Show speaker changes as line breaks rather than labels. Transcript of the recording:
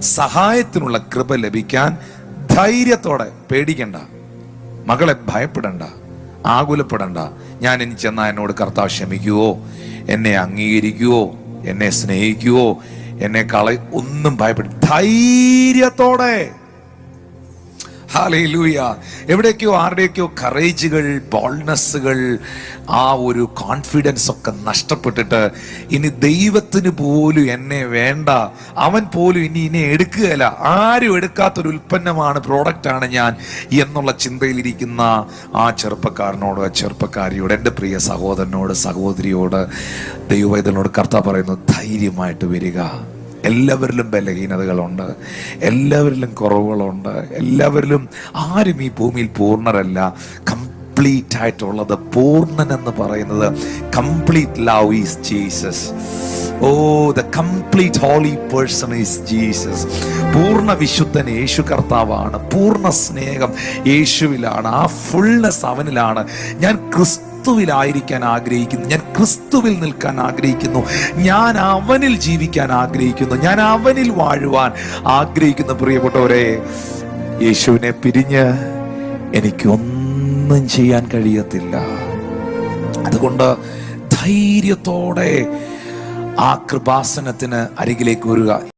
സഹായത്തിനുള്ള കൃപ ലഭിക്കാൻ ധൈര്യത്തോടെ, പേടിക്കണ്ട, മകളെ ഭയപ്പെടണ്ട, ആകുലപ്പെടണ്ട. ഞാൻ ഇനി ചെന്നാ എന്നോട് കർത്താവ് ക്ഷമിക്കുവോ, എന്നെ അംഗീകരിക്കുവോ, എന്നെ സ്നേഹിക്കുവോ, എന്നെ ഒന്നും ഭയപ്പെട, ധൈര്യത്തോടെ. ഹല്ലേലൂയ. എവിടേക്കോ ആരുടെയൊക്കെയോ കറേജുകൾ, ബോൾഡ്നെസ്സുകൾ, ആ ഒരു കോൺഫിഡൻസ് ഒക്കെ നഷ്ടപ്പെട്ടിട്ട് ഇനി ദൈവത്തിന് പോലും എന്നെ വേണ്ട, അവൻ പോലും ഇനി എടുക്കുകയില്ല, ആരും എടുക്കാത്തൊരു ഉൽപ്പന്നമാണ്, പ്രോഡക്റ്റാണ് ഞാൻ എന്നുള്ള ചിന്തയിലിരിക്കുന്ന ആ ചെറുപ്പക്കാരനോട്, ചെറുപ്പക്കാരിയോട്, എൻ്റെ പ്രിയ സഹോദരനോട്, സഹോദരിയോട്, ദൈവവേദനോട് കർത്താവ് പറയുന്നു, ധൈര്യമായിട്ട് വരിക. എല്ലാവരിലും ബലഹീനതകളുണ്ട്, എല്ലാവരിലും കുറവുകളുണ്ട്, എല്ലാവരിലും, ആരും ഈ ഭൂമിയിൽ പൂർണ്ണരല്ല. കംപ്ലീറ്റ് ആയിട്ടുള്ളത്, പൂർണ്ണൻ എന്ന് പറയുന്നത്, complete love is Jesus. Oh, the complete holy person is Jesus. പൂർണ്ണ വിശുദ്ധൻ യേശു കർത്താവാണ്. പൂർണ്ണ സ്നേഹം യേശുവിലാണ്. ആ ഫുൾനെസ് അവനിലാണ്. ഞാൻ ക്രിസ്തുവിലായിരിക്കാൻ ആഗ്രഹിക്കുന്നു, ഞാൻ ക്രിസ്തുവിൽ നിൽക്കാൻ ആഗ്രഹിക്കുന്നു, ഞാൻ അവനിൽ ജീവിക്കാൻ ആഗ്രഹിക്കുന്നു, ഞാൻ അവനിൽ വാഴുവാൻ ആഗ്രഹിക്കുന്നു. പ്രിയപ്പെട്ടവരെ, യേശുവിനെ പിരിഞ്ഞ് എനിക്കൊന്നും ചെയ്യാൻ കഴിയത്തില്ല. അതുകൊണ്ട് ധൈര്യത്തോടെ ആ കൃപാസനത്തിന് അരികിലേക്ക് വരിക.